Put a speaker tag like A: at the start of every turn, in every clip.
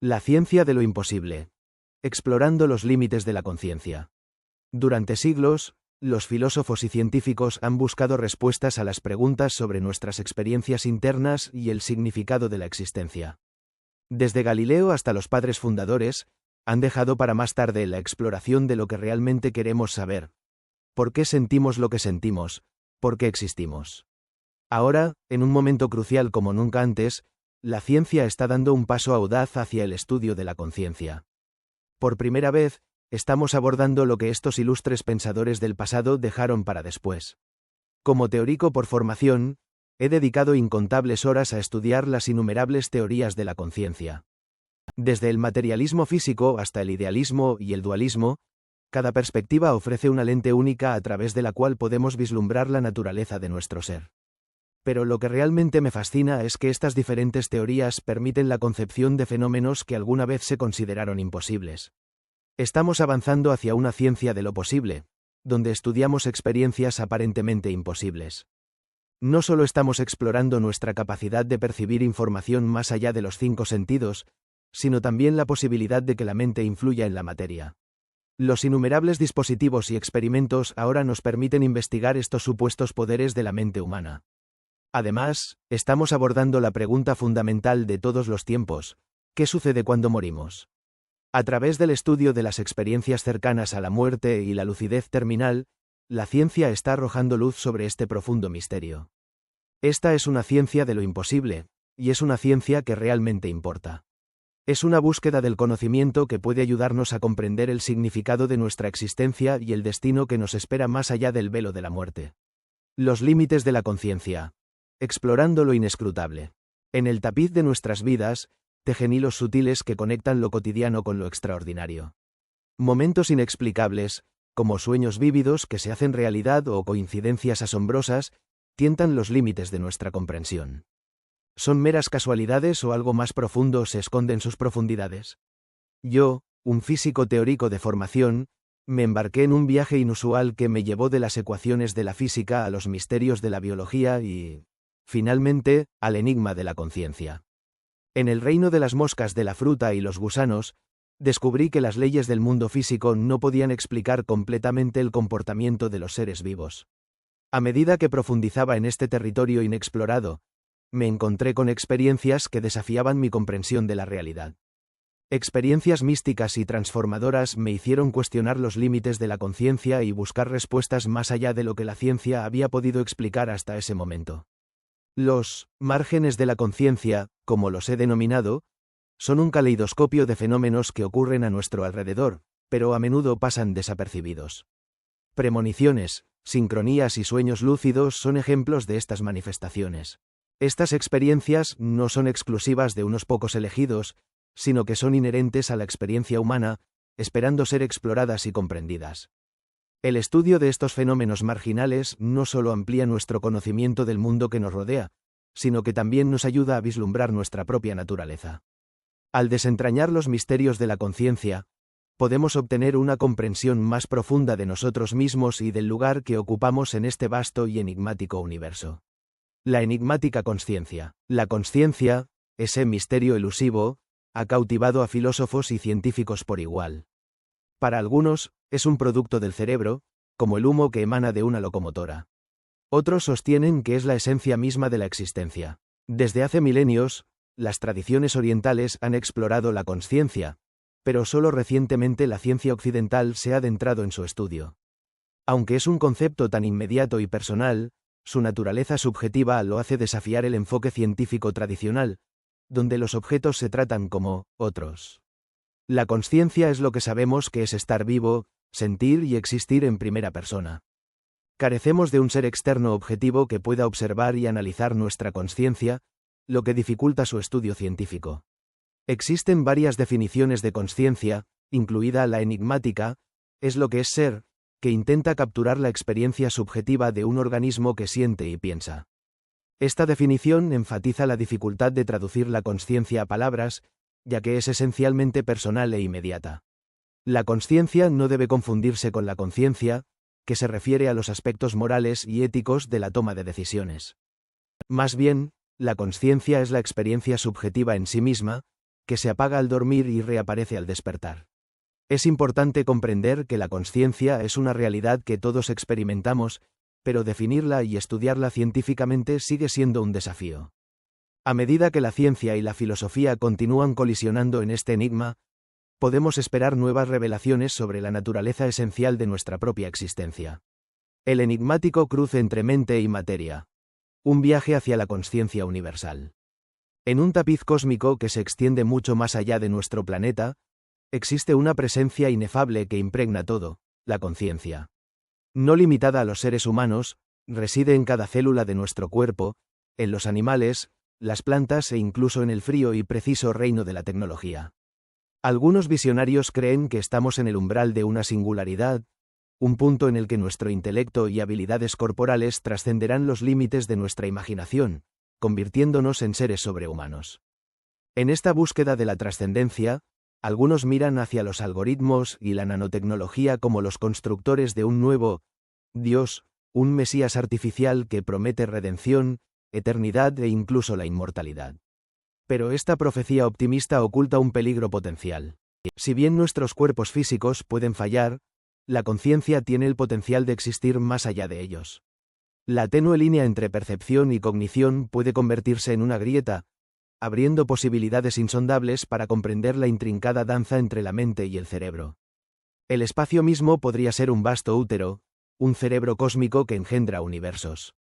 A: La ciencia de lo imposible. Explorando los límites de la conciencia. Durante siglos, los filósofos y científicos han buscado respuestas a las preguntas sobre nuestras experiencias internas y el significado de la existencia. Desde Galileo hasta los padres fundadores, han dejado para más tarde la exploración de lo que realmente queremos saber. ¿Por qué sentimos lo que sentimos? ¿Por qué existimos? Ahora, en un momento crucial como nunca antes, la ciencia está dando un paso audaz hacia el estudio de la conciencia. Por primera vez, estamos abordando lo que estos ilustres pensadores del pasado dejaron para después. Como teórico por formación, he dedicado incontables horas a estudiar las innumerables teorías de la conciencia. Desde el materialismo físico hasta el idealismo y el dualismo, cada perspectiva ofrece una lente única a través de la cual podemos vislumbrar la naturaleza de nuestro ser. Pero lo que realmente me fascina es que estas diferentes teorías permiten la concepción de fenómenos que alguna vez se consideraron imposibles. Estamos avanzando hacia una ciencia de lo posible, donde estudiamos experiencias aparentemente imposibles. No solo estamos explorando nuestra capacidad de percibir información más allá de los 5 sentidos, sino también la posibilidad de que la mente influya en la materia. Los innumerables dispositivos y experimentos ahora nos permiten investigar estos supuestos poderes de la mente humana. Además, estamos abordando la pregunta fundamental de todos los tiempos: ¿qué sucede cuando morimos? A través del estudio de las experiencias cercanas a la muerte y la lucidez terminal, la ciencia está arrojando luz sobre este profundo misterio. Esta es una ciencia de lo imposible, y es una ciencia que realmente importa. Es una búsqueda del conocimiento que puede ayudarnos a comprender el significado de nuestra existencia y el destino que nos espera más allá del velo de la muerte. Los límites de la conciencia. Explorando lo inescrutable. En el tapiz de nuestras vidas, tejen hilos sutiles que conectan lo cotidiano con lo extraordinario. Momentos inexplicables, como sueños vívidos que se hacen realidad o coincidencias asombrosas, tientan los límites de nuestra comprensión. ¿Son meras casualidades o algo más profundo se esconde en sus profundidades? Yo, un físico teórico de formación, me embarqué en un viaje inusual que me llevó de las ecuaciones de la física a los misterios de la biología y, finalmente, al enigma de la conciencia. En el reino de las moscas de la fruta y los gusanos, descubrí que las leyes del mundo físico no podían explicar completamente el comportamiento de los seres vivos. A medida que profundizaba en este territorio inexplorado, me encontré con experiencias que desafiaban mi comprensión de la realidad. Experiencias místicas y transformadoras me hicieron cuestionar los límites de la conciencia y buscar respuestas más allá de lo que la ciencia había podido explicar hasta ese momento. Los márgenes de la conciencia, como los he denominado, son un caleidoscopio de fenómenos que ocurren a nuestro alrededor, pero a menudo pasan desapercibidos. Premoniciones, sincronías y sueños lúcidos son ejemplos de estas manifestaciones. Estas experiencias no son exclusivas de unos pocos elegidos, sino que son inherentes a la experiencia humana, esperando ser exploradas y comprendidas. El estudio de estos fenómenos marginales no solo amplía nuestro conocimiento del mundo que nos rodea, sino que también nos ayuda a vislumbrar nuestra propia naturaleza. Al desentrañar los misterios de la conciencia, podemos obtener una comprensión más profunda de nosotros mismos y del lugar que ocupamos en este vasto y enigmático universo. La enigmática consciencia. La consciencia, ese misterio elusivo, ha cautivado a filósofos y científicos por igual. Para algunos, es un producto del cerebro, como el humo que emana de una locomotora. Otros sostienen que es la esencia misma de la existencia. Desde hace milenios, las tradiciones orientales han explorado la consciencia, pero solo recientemente la ciencia occidental se ha adentrado en su estudio. Aunque es un concepto tan inmediato y personal, su naturaleza subjetiva lo hace desafiar el enfoque científico tradicional, donde los objetos se tratan como otros. La consciencia es lo que sabemos que es estar vivo, sentir y existir en primera persona. Carecemos de un ser externo objetivo que pueda observar y analizar nuestra consciencia, lo que dificulta su estudio científico. Existen varias definiciones de consciencia, incluida la enigmática, es lo que es ser, que intenta capturar la experiencia subjetiva de un organismo que siente y piensa. Esta definición enfatiza la dificultad de traducir la consciencia a palabras, ya que es esencialmente personal e inmediata. La consciencia no debe confundirse con la conciencia, que se refiere a los aspectos morales y éticos de la toma de decisiones. Más bien, la consciencia es la experiencia subjetiva en sí misma, que se apaga al dormir y reaparece al despertar. Es importante comprender que la consciencia es una realidad que todos experimentamos, pero definirla y estudiarla científicamente sigue siendo un desafío. A medida que la ciencia y la filosofía continúan colisionando en este enigma, podemos esperar nuevas revelaciones sobre la naturaleza esencial de nuestra propia existencia. El enigmático cruce entre mente y materia. Un viaje hacia la consciencia universal. En un tapiz cósmico que se extiende mucho más allá de nuestro planeta, existe una presencia inefable que impregna todo, la conciencia. No limitada a los seres humanos, reside en cada célula de nuestro cuerpo, en los animales, las plantas e incluso en el frío y preciso reino de la tecnología. Algunos visionarios creen que estamos en el umbral de una singularidad, un punto en el que nuestro intelecto y habilidades corporales trascenderán los límites de nuestra imaginación, convirtiéndonos en seres sobrehumanos. En esta búsqueda de la trascendencia, algunos miran hacia los algoritmos y la nanotecnología como los constructores de un nuevo Dios, un Mesías artificial que promete redención, eternidad e incluso la inmortalidad. Pero esta profecía optimista oculta un peligro potencial. Si bien nuestros cuerpos físicos pueden fallar, la conciencia tiene el potencial de existir más allá de ellos. La tenue línea entre percepción y cognición puede convertirse en una grieta, abriendo posibilidades insondables para comprender la intrincada danza entre la mente y el cerebro. El espacio mismo podría ser un vasto útero, un cerebro cósmico que engendra universos.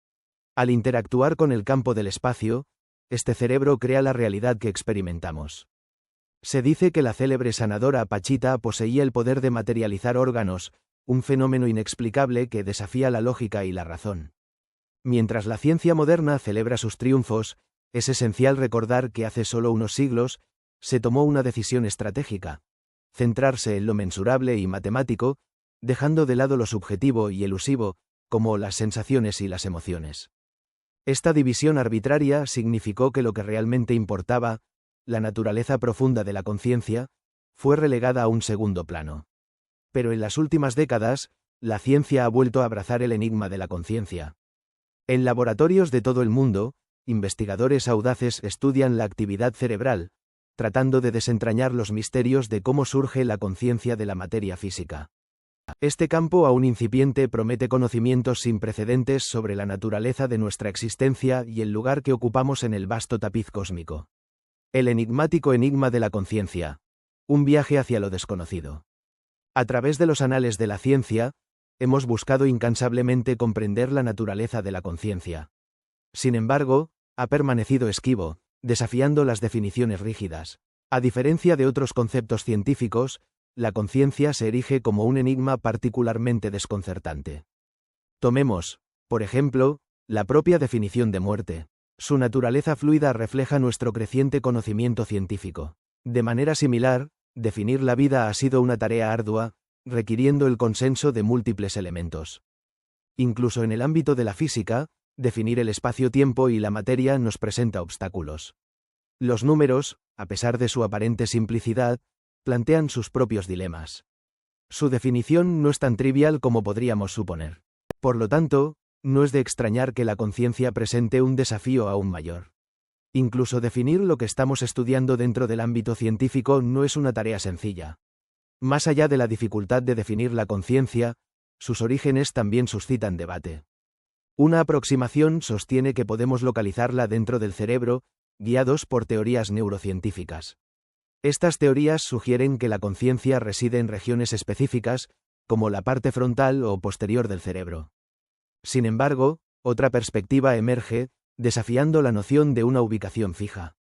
A: Al interactuar con el campo del espacio, este cerebro crea la realidad que experimentamos. Se dice que la célebre sanadora Pachita poseía el poder de materializar órganos, un fenómeno inexplicable que desafía la lógica y la razón. Mientras la ciencia moderna celebra sus triunfos, es esencial recordar que hace solo unos siglos, se tomó una decisión estratégica: centrarse en lo mensurable y matemático, dejando de lado lo subjetivo y elusivo, como las sensaciones y las emociones. Esta división arbitraria significó que lo que realmente importaba, la naturaleza profunda de la conciencia, fue relegada a un segundo plano. Pero en las últimas décadas, la ciencia ha vuelto a abrazar el enigma de la conciencia. En laboratorios de todo el mundo, investigadores audaces estudian la actividad cerebral, tratando de desentrañar los misterios de cómo surge la conciencia de la materia física. Este campo aún incipiente promete conocimientos sin precedentes sobre la naturaleza de nuestra existencia y el lugar que ocupamos en el vasto tapiz cósmico. El enigmático enigma de la conciencia. Un viaje hacia lo desconocido. A través de los anales de la ciencia, hemos buscado incansablemente comprender la naturaleza de la conciencia. Sin embargo, ha permanecido esquivo, desafiando las definiciones rígidas. A diferencia de otros conceptos científicos, la conciencia se erige como un enigma particularmente desconcertante. Tomemos, por ejemplo, la propia definición de muerte. Su naturaleza fluida refleja nuestro creciente conocimiento científico. De manera similar, definir la vida ha sido una tarea ardua, requiriendo el consenso de múltiples elementos. Incluso en el ámbito de la física, definir el espacio-tiempo y la materia nos presenta obstáculos. Los números, a pesar de su aparente simplicidad, plantean sus propios dilemas. Su definición no es tan trivial como podríamos suponer. Por lo tanto, no es de extrañar que la conciencia presente un desafío aún mayor. Incluso definir lo que estamos estudiando dentro del ámbito científico no es una tarea sencilla. Más allá de la dificultad de definir la conciencia, sus orígenes también suscitan debate. Una aproximación sostiene que podemos localizarla dentro del cerebro, guiados por teorías neurocientíficas. Estas teorías sugieren que la conciencia reside en regiones específicas, como la parte frontal o posterior del cerebro. Sin embargo, otra perspectiva emerge, desafiando la noción de una ubicación fija.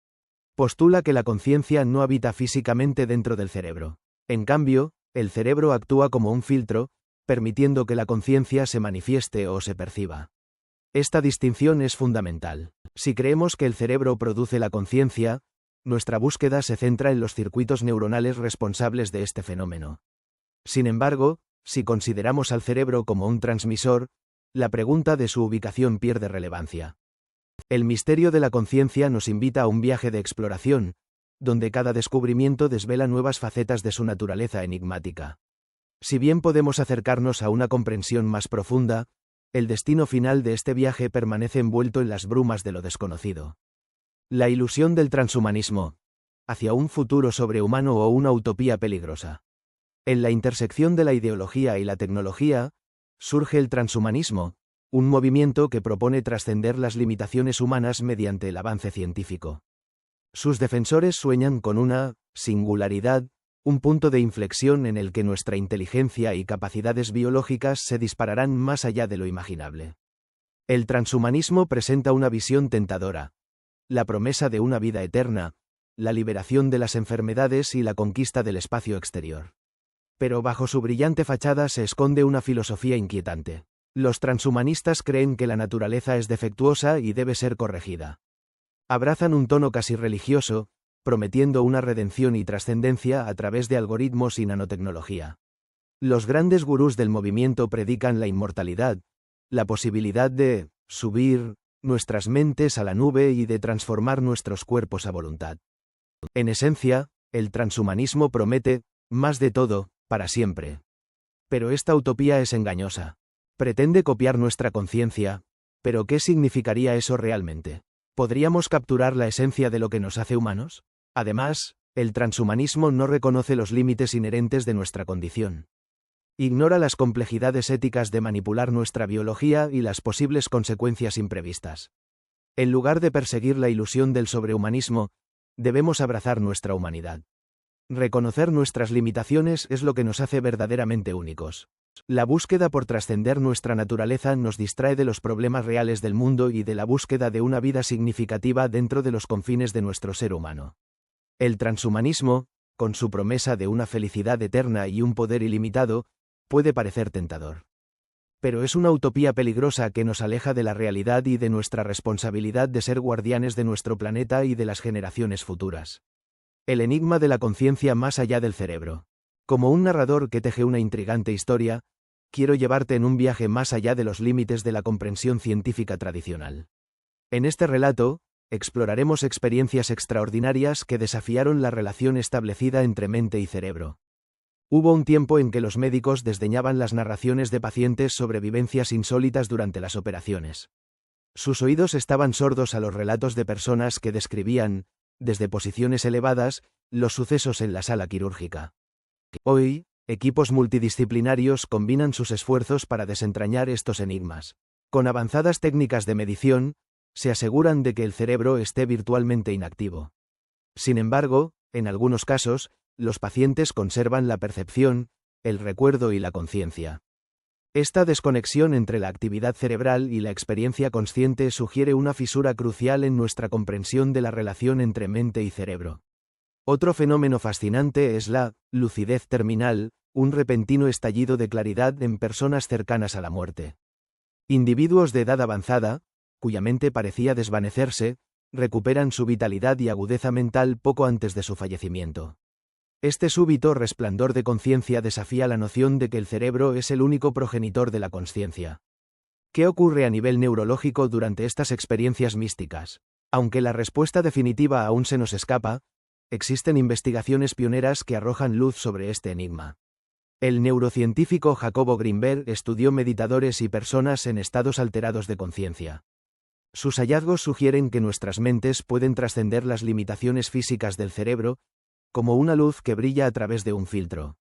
A: Postula que la conciencia no habita físicamente dentro del cerebro. En cambio, el cerebro actúa como un filtro, permitiendo que la conciencia se manifieste o se perciba. Esta distinción es fundamental. Si creemos que el cerebro produce la conciencia, nuestra búsqueda se centra en los circuitos neuronales responsables de este fenómeno. Sin embargo, si consideramos al cerebro como un transmisor, la pregunta de su ubicación pierde relevancia. El misterio de la conciencia nos invita a un viaje de exploración, donde cada descubrimiento desvela nuevas facetas de su naturaleza enigmática. Si bien podemos acercarnos a una comprensión más profunda, el destino final de este viaje permanece envuelto en las brumas de lo desconocido. La ilusión del transhumanismo. hacia un futuro sobrehumano o una utopía peligrosa. En la intersección de la ideología y la tecnología, surge el transhumanismo, un movimiento que propone trascender las limitaciones humanas mediante el avance científico. Sus defensores sueñan con una singularidad, un punto de inflexión en el que nuestra inteligencia y capacidades biológicas se dispararán más allá de lo imaginable. El transhumanismo presenta una visión tentadora: la promesa de una vida eterna, la liberación de las enfermedades y la conquista del espacio exterior. Pero bajo su brillante fachada se esconde una filosofía inquietante. Los transhumanistas creen que la naturaleza es defectuosa y debe ser corregida. Abrazan un tono casi religioso, prometiendo una redención y trascendencia a través de algoritmos y nanotecnología. Los grandes gurús del movimiento predican la inmortalidad, la posibilidad de subir nuestras mentes a la nube y de transformar nuestros cuerpos a voluntad. En esencia, el transhumanismo promete más de todo, para siempre. Pero esta utopía es engañosa. Pretende copiar nuestra conciencia, pero ¿qué significaría eso realmente? ¿Podríamos capturar la esencia de lo que nos hace humanos? Además, el transhumanismo no reconoce los límites inherentes de nuestra condición. Ignora las complejidades éticas de manipular nuestra biología y las posibles consecuencias imprevistas. En lugar de perseguir la ilusión del sobrehumanismo, debemos abrazar nuestra humanidad. Reconocer nuestras limitaciones es lo que nos hace verdaderamente únicos. La búsqueda por trascender nuestra naturaleza nos distrae de los problemas reales del mundo y de la búsqueda de una vida significativa dentro de los confines de nuestro ser humano. El transhumanismo, con su promesa de una felicidad eterna y un poder ilimitado, puede parecer tentador. Pero es una utopía peligrosa que nos aleja de la realidad y de nuestra responsabilidad de ser guardianes de nuestro planeta y de las generaciones futuras. El enigma de la conciencia más allá del cerebro. Como un narrador que teje una intrigante historia, quiero llevarte en un viaje más allá de los límites de la comprensión científica tradicional. En este relato, exploraremos experiencias extraordinarias que desafiaron la relación establecida entre mente y cerebro. Hubo un tiempo en que los médicos desdeñaban las narraciones de pacientes sobre vivencias insólitas durante las operaciones. Sus oídos estaban sordos a los relatos de personas que describían, desde posiciones elevadas, los sucesos en la sala quirúrgica. Hoy, equipos multidisciplinarios combinan sus esfuerzos para desentrañar estos enigmas. Con avanzadas técnicas de medición, se aseguran de que el cerebro esté virtualmente inactivo. Sin embargo, en algunos casos, los pacientes conservan la percepción, el recuerdo y la conciencia. Esta desconexión entre la actividad cerebral y la experiencia consciente sugiere una fisura crucial en nuestra comprensión de la relación entre mente y cerebro. Otro fenómeno fascinante es la lucidez terminal, un repentino estallido de claridad en personas cercanas a la muerte. Individuos de edad avanzada, cuya mente parecía desvanecerse, recuperan su vitalidad y agudeza mental poco antes de su fallecimiento. Este súbito resplandor de conciencia desafía la noción de que el cerebro es el único progenitor de la consciencia. ¿Qué ocurre a nivel neurológico durante estas experiencias místicas? Aunque la respuesta definitiva aún se nos escapa, existen investigaciones pioneras que arrojan luz sobre este enigma. El neurocientífico Jacobo Grinberg estudió meditadores y personas en estados alterados de conciencia. Sus hallazgos sugieren que nuestras mentes pueden trascender las limitaciones físicas del cerebro, como una luz que brilla a través de un filtro.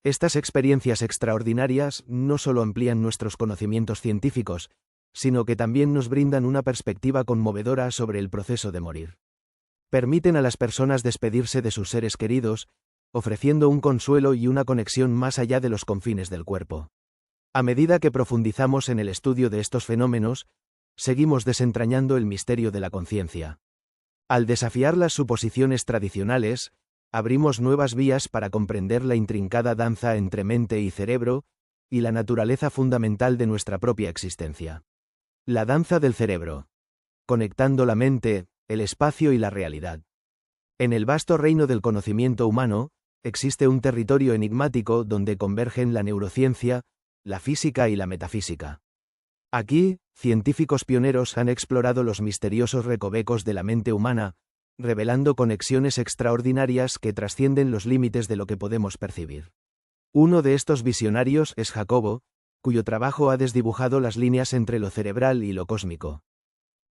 A: Estas experiencias extraordinarias no solo amplían nuestros conocimientos científicos, sino que también nos brindan una perspectiva conmovedora sobre el proceso de morir. Permiten a las personas despedirse de sus seres queridos, ofreciendo un consuelo y una conexión más allá de los confines del cuerpo. A medida que profundizamos en el estudio de estos fenómenos, seguimos desentrañando el misterio de la conciencia. Al desafiar las suposiciones tradicionales, abrimos nuevas vías para comprender la intrincada danza entre mente y cerebro, y la naturaleza fundamental de nuestra propia existencia. La danza del cerebro. Conectando la mente, el espacio y la realidad. En el vasto reino del conocimiento humano, existe un territorio enigmático donde convergen la neurociencia, la física y la metafísica. Aquí, científicos pioneros han explorado los misteriosos recovecos de la mente humana, revelando conexiones extraordinarias que trascienden los límites de lo que podemos percibir. Uno de estos visionarios es Jacobo, cuyo trabajo ha desdibujado las líneas entre lo cerebral y lo cósmico.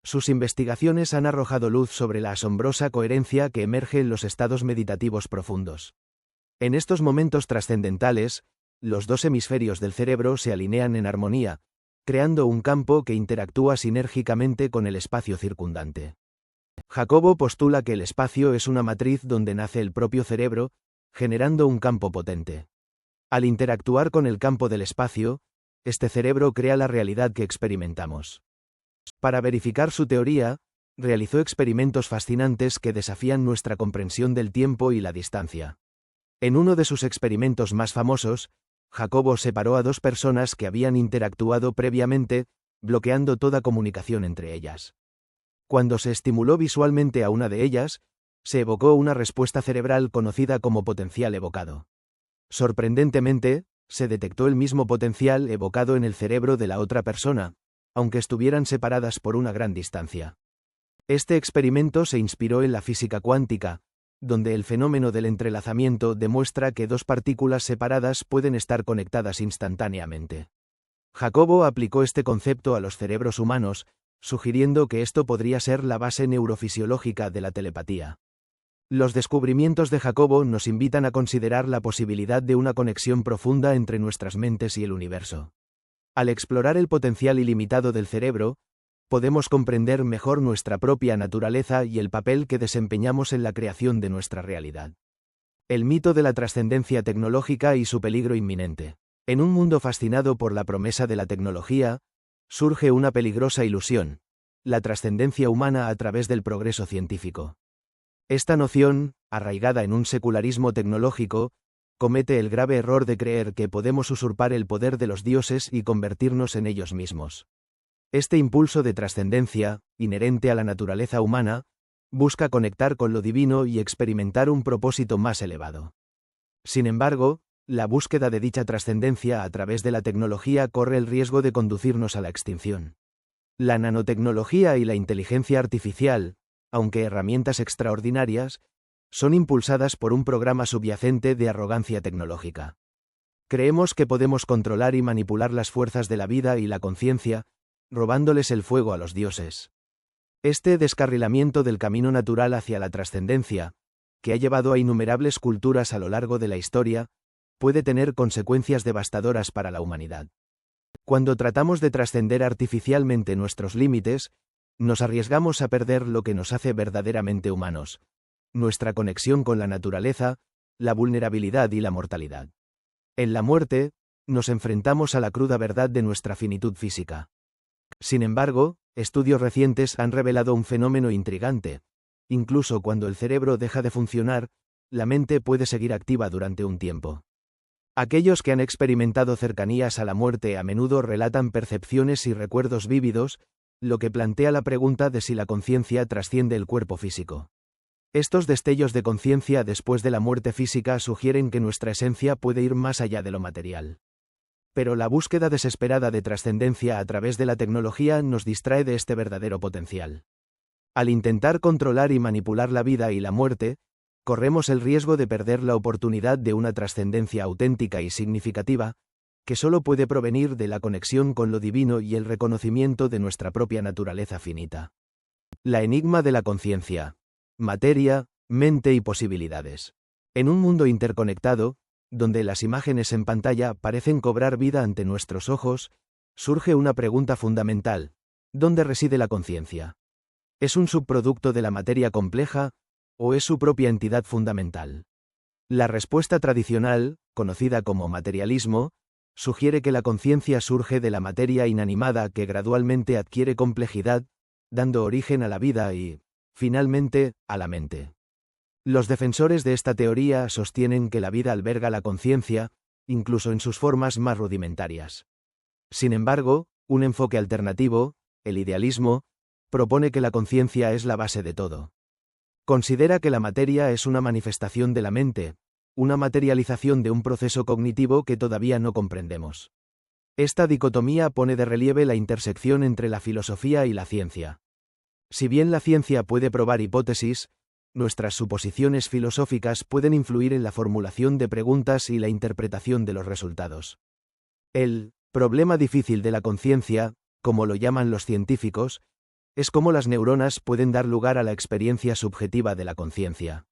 A: Sus investigaciones han arrojado luz sobre la asombrosa coherencia que emerge en los estados meditativos profundos. En estos momentos trascendentales, los dos hemisferios del cerebro se alinean en armonía, creando un campo que interactúa sinérgicamente con el espacio circundante. Jacobo postula que el espacio es una matriz donde nace el propio cerebro, generando un campo potente. Al interactuar con el campo del espacio, este cerebro crea la realidad que experimentamos. Para verificar su teoría, realizó experimentos fascinantes que desafían nuestra comprensión del tiempo y la distancia. En uno de sus experimentos más famosos, Jacobo separó a dos personas que habían interactuado previamente, bloqueando toda comunicación entre ellas. Cuando se estimuló visualmente a una de ellas, se evocó una respuesta cerebral conocida como potencial evocado. Sorprendentemente, se detectó el mismo potencial evocado en el cerebro de la otra persona, aunque estuvieran separadas por una gran distancia. Este experimento se inspiró en la física cuántica, donde el fenómeno del entrelazamiento demuestra que dos partículas separadas pueden estar conectadas instantáneamente. Jacobo aplicó este concepto a los cerebros humanos, sugiriendo que esto podría ser la base neurofisiológica de la telepatía. Los descubrimientos de Jacobo nos invitan a considerar la posibilidad de una conexión profunda entre nuestras mentes y el universo. Al explorar el potencial ilimitado del cerebro, podemos comprender mejor nuestra propia naturaleza y el papel que desempeñamos en la creación de nuestra realidad. El mito de la trascendencia tecnológica y su peligro inminente. En un mundo fascinado por la promesa de la tecnología, surge una peligrosa ilusión: la trascendencia humana a través del progreso científico. Esta noción, arraigada en un secularismo tecnológico, comete el grave error de creer que podemos usurpar el poder de los dioses y convertirnos en ellos mismos. Este impulso de trascendencia, inherente a la naturaleza humana, busca conectar con lo divino y experimentar un propósito más elevado. Sin embargo, la búsqueda de dicha trascendencia a través de la tecnología corre el riesgo de conducirnos a la extinción. La nanotecnología y la inteligencia artificial, aunque herramientas extraordinarias, son impulsadas por un programa subyacente de arrogancia tecnológica. Creemos que podemos controlar y manipular las fuerzas de la vida y la conciencia, robándoles el fuego a los dioses. Este descarrilamiento del camino natural hacia la trascendencia, que ha llevado a innumerables culturas a lo largo de la historia, puede tener consecuencias devastadoras para la humanidad. Cuando tratamos de trascender artificialmente nuestros límites, nos arriesgamos a perder lo que nos hace verdaderamente humanos: nuestra conexión con la naturaleza, la vulnerabilidad y la mortalidad. En la muerte, nos enfrentamos a la cruda verdad de nuestra finitud física. Sin embargo, estudios recientes han revelado un fenómeno intrigante: incluso cuando el cerebro deja de funcionar, la mente puede seguir activa durante un tiempo. Aquellos que han experimentado cercanías a la muerte a menudo relatan percepciones y recuerdos vívidos, lo que plantea la pregunta de si la conciencia trasciende el cuerpo físico. Estos destellos de conciencia después de la muerte física sugieren que nuestra esencia puede ir más allá de lo material. Pero la búsqueda desesperada de trascendencia a través de la tecnología nos distrae de este verdadero potencial. Al intentar controlar y manipular la vida y la muerte, corremos el riesgo de perder la oportunidad de una trascendencia auténtica y significativa, que solo puede provenir de la conexión con lo divino y el reconocimiento de nuestra propia naturaleza finita. La enigma de la conciencia: materia, mente y posibilidades. En un mundo interconectado, donde las imágenes en pantalla parecen cobrar vida ante nuestros ojos, surge una pregunta fundamental: ¿dónde reside la conciencia? ¿Es un subproducto de la materia compleja, o es su propia entidad fundamental? La respuesta tradicional, conocida como materialismo, sugiere que la conciencia surge de la materia inanimada que gradualmente adquiere complejidad, dando origen a la vida y, finalmente, a la mente. Los defensores de esta teoría sostienen que la vida alberga la conciencia, incluso en sus formas más rudimentarias. Sin embargo, un enfoque alternativo, el idealismo, propone que la conciencia es la base de todo. Considera que la materia es una manifestación de la mente, una materialización de un proceso cognitivo que todavía no comprendemos. Esta dicotomía pone de relieve la intersección entre la filosofía y la ciencia. Si bien la ciencia puede probar hipótesis, nuestras suposiciones filosóficas pueden influir en la formulación de preguntas y la interpretación de los resultados. El problema difícil de la conciencia, como lo llaman los científicos, es cómo las neuronas pueden dar lugar a la experiencia subjetiva de la conciencia.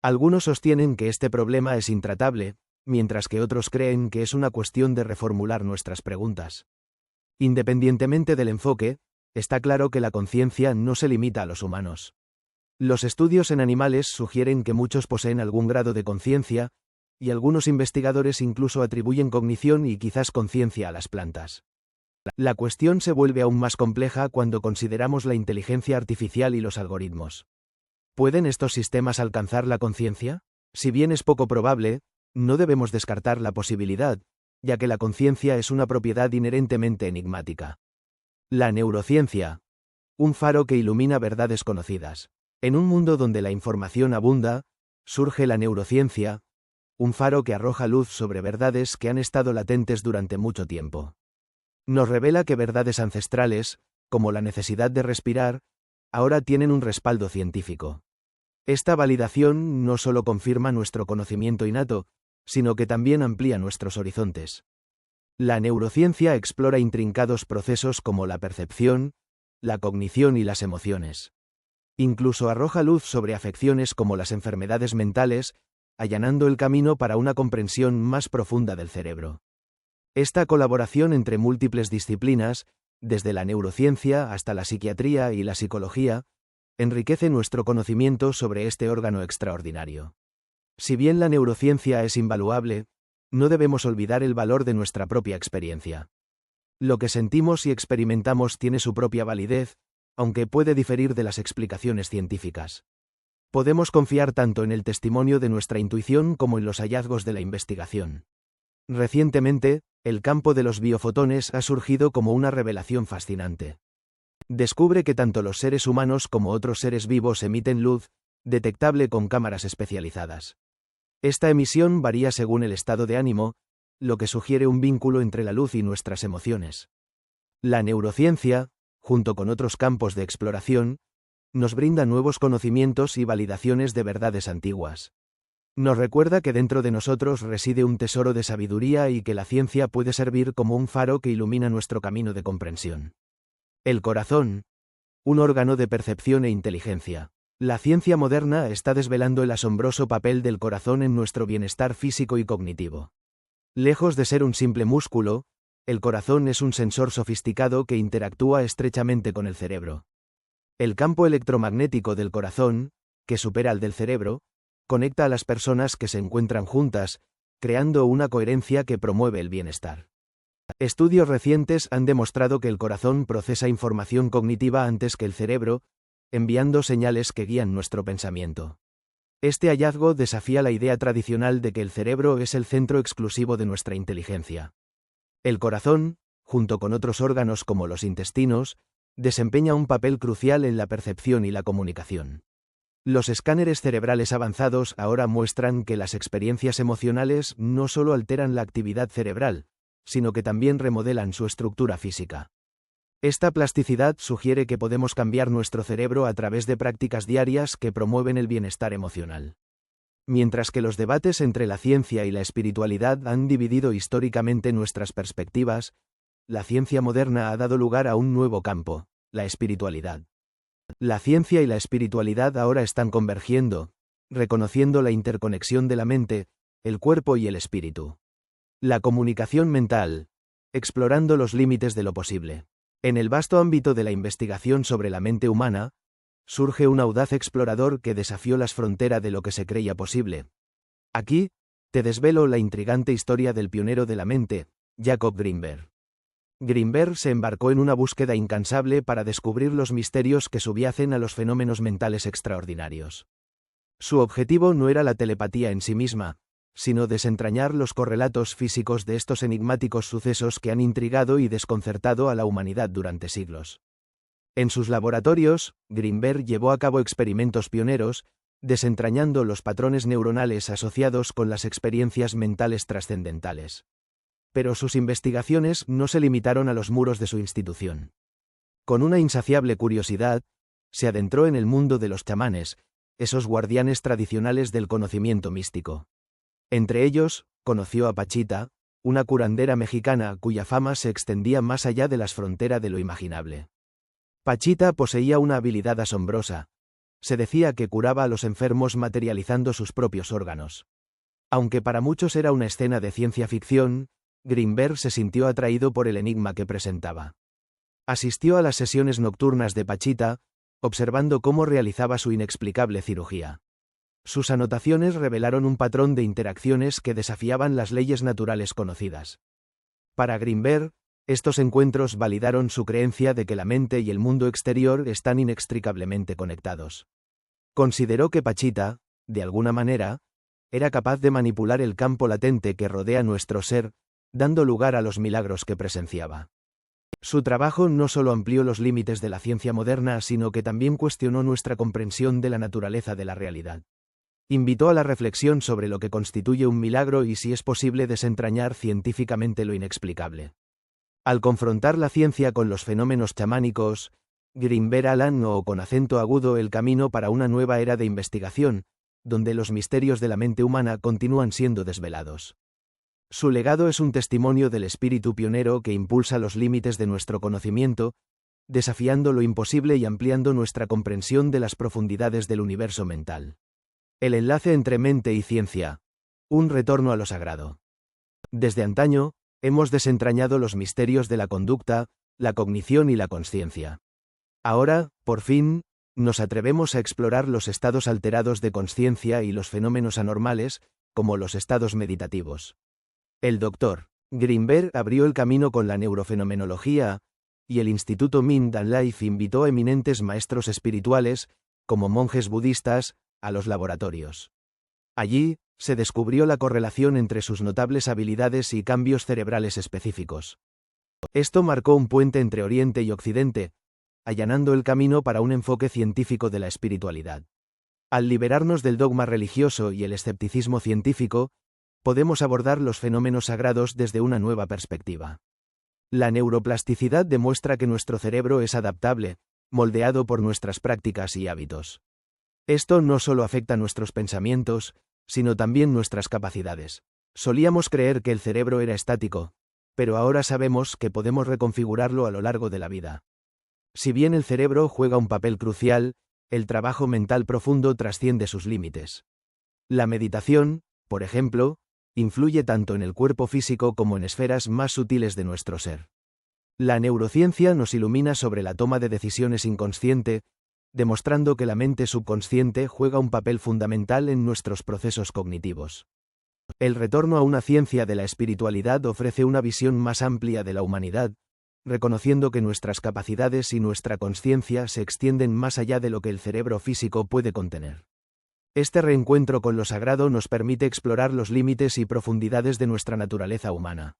A: Algunos sostienen que este problema es intratable, mientras que otros creen que es una cuestión de reformular nuestras preguntas. Independientemente del enfoque, está claro que la conciencia no se limita a los humanos. Los estudios en animales sugieren que muchos poseen algún grado de conciencia, y algunos investigadores incluso atribuyen cognición y quizás conciencia a las plantas. La cuestión se vuelve aún más compleja cuando consideramos la inteligencia artificial y los algoritmos. ¿Pueden estos sistemas alcanzar la conciencia? Si bien es poco probable, no debemos descartar la posibilidad, ya que la conciencia es una propiedad inherentemente enigmática. La neurociencia. Un faro que ilumina verdades conocidas. En un mundo donde la información abunda, surge la neurociencia, un faro que arroja luz sobre verdades que han estado latentes durante mucho tiempo. Nos revela que verdades ancestrales, como la necesidad de respirar, ahora tienen un respaldo científico. Esta validación no solo confirma nuestro conocimiento innato, sino que también amplía nuestros horizontes. La neurociencia explora intrincados procesos como la percepción, la cognición y las emociones. Incluso arroja luz sobre afecciones como las enfermedades mentales, allanando el camino para una comprensión más profunda del cerebro. Esta colaboración entre múltiples disciplinas, desde la neurociencia hasta la psiquiatría y la psicología, enriquece nuestro conocimiento sobre este órgano extraordinario. Si bien la neurociencia es invaluable, no debemos olvidar el valor de nuestra propia experiencia. Lo que sentimos y experimentamos tiene su propia validez, aunque puede diferir de las explicaciones científicas. Podemos confiar tanto en el testimonio de nuestra intuición como en los hallazgos de la investigación. Recientemente, el campo de los biofotones ha surgido como una revelación fascinante. Descubre que tanto los seres humanos como otros seres vivos emiten luz, detectable con cámaras especializadas. Esta emisión varía según el estado de ánimo, lo que sugiere un vínculo entre la luz y nuestras emociones. La neurociencia, junto con otros campos de exploración, nos brinda nuevos conocimientos y validaciones de verdades antiguas. Nos recuerda que dentro de nosotros reside un tesoro de sabiduría y que la ciencia puede servir como un faro que ilumina nuestro camino de comprensión. El corazón, un órgano de percepción e inteligencia. La ciencia moderna está desvelando el asombroso papel del corazón en nuestro bienestar físico y cognitivo. Lejos de ser un simple músculo, el corazón es un sensor sofisticado que interactúa estrechamente con el cerebro. El campo electromagnético del corazón, que supera al del cerebro, conecta a las personas que se encuentran juntas, creando una coherencia que promueve el bienestar. Estudios recientes han demostrado que el corazón procesa información cognitiva antes que el cerebro, enviando señales que guían nuestro pensamiento. Este hallazgo desafía la idea tradicional de que el cerebro es el centro exclusivo de nuestra inteligencia. El corazón, junto con otros órganos como los intestinos, desempeña un papel crucial en la percepción y la comunicación. Los escáneres cerebrales avanzados ahora muestran que las experiencias emocionales no solo alteran la actividad cerebral, sino que también remodelan su estructura física. Esta plasticidad sugiere que podemos cambiar nuestro cerebro a través de prácticas diarias que promueven el bienestar emocional. Mientras que los debates entre la ciencia y la espiritualidad han dividido históricamente nuestras perspectivas, la ciencia moderna ha dado lugar a un nuevo campo, la espiritualidad. La ciencia y la espiritualidad ahora están convergiendo, reconociendo la interconexión de la mente, el cuerpo y el espíritu. La comunicación mental, explorando los límites de lo posible. En el vasto ámbito de la investigación sobre la mente humana, surge un audaz explorador que desafió las fronteras de lo que se creía posible. Aquí, te desvelo la intrigante historia del pionero de la mente, Jacob Grinberg. Grinberg se embarcó en una búsqueda incansable para descubrir los misterios que subyacen a los fenómenos mentales extraordinarios. Su objetivo no era la telepatía en sí misma, sino desentrañar los correlatos físicos de estos enigmáticos sucesos que han intrigado y desconcertado a la humanidad durante siglos. En sus laboratorios, Grinberg llevó a cabo experimentos pioneros, desentrañando los patrones neuronales asociados con las experiencias mentales trascendentales. Pero sus investigaciones no se limitaron a los muros de su institución. Con una insaciable curiosidad, se adentró en el mundo de los chamanes, esos guardianes tradicionales del conocimiento místico. Entre ellos, conoció a Pachita, una curandera mexicana cuya fama se extendía más allá de las fronteras de lo imaginable. Pachita poseía una habilidad asombrosa. Se decía que curaba a los enfermos materializando sus propios órganos. Aunque para muchos era una escena de ciencia ficción, Grinberg se sintió atraído por el enigma que presentaba. Asistió a las sesiones nocturnas de Pachita, observando cómo realizaba su inexplicable cirugía. Sus anotaciones revelaron un patrón de interacciones que desafiaban las leyes naturales conocidas. Para Grinberg, estos encuentros validaron su creencia de que la mente y el mundo exterior están inextricablemente conectados. Consideró que Pachita, de alguna manera, era capaz de manipular el campo latente que rodea nuestro ser, dando lugar a los milagros que presenciaba. Su trabajo no solo amplió los límites de la ciencia moderna, sino que también cuestionó nuestra comprensión de la naturaleza de la realidad. Invitó a la reflexión sobre lo que constituye un milagro y si es posible desentrañar científicamente lo inexplicable. Al confrontar la ciencia con los fenómenos chamánicos, Grinberg allanó con acento agudo el camino para una nueva era de investigación, donde los misterios de la mente humana continúan siendo desvelados. Su legado es un testimonio del espíritu pionero que impulsa los límites de nuestro conocimiento, desafiando lo imposible y ampliando nuestra comprensión de las profundidades del universo mental. El enlace entre mente y ciencia. Un retorno a lo sagrado. Desde antaño, hemos desentrañado los misterios de la conducta, la cognición y la consciencia. Ahora, por fin, nos atrevemos a explorar los estados alterados de consciencia y los fenómenos anormales, como los estados meditativos. El Dr. Grinberg abrió el camino con la neurofenomenología, y el Instituto Mind and Life invitó a eminentes maestros espirituales, como monjes budistas, a los laboratorios. Allí, se descubrió la correlación entre sus notables habilidades y cambios cerebrales específicos. Esto marcó un puente entre Oriente y Occidente, allanando el camino para un enfoque científico de la espiritualidad. Al liberarnos del dogma religioso y el escepticismo científico, podemos abordar los fenómenos sagrados desde una nueva perspectiva. La neuroplasticidad demuestra que nuestro cerebro es adaptable, moldeado por nuestras prácticas y hábitos. Esto no solo afecta nuestros pensamientos, sino también nuestras capacidades. Solíamos creer que el cerebro era estático, pero ahora sabemos que podemos reconfigurarlo a lo largo de la vida. Si bien el cerebro juega un papel crucial, el trabajo mental profundo trasciende sus límites. La meditación, por ejemplo, influye tanto en el cuerpo físico como en esferas más sutiles de nuestro ser. La neurociencia nos ilumina sobre la toma de decisiones inconsciente, demostrando que la mente subconsciente juega un papel fundamental en nuestros procesos cognitivos. El retorno a una ciencia de la espiritualidad ofrece una visión más amplia de la humanidad, reconociendo que nuestras capacidades y nuestra consciencia se extienden más allá de lo que el cerebro físico puede contener. Este reencuentro con lo sagrado nos permite explorar los límites y profundidades de nuestra naturaleza humana.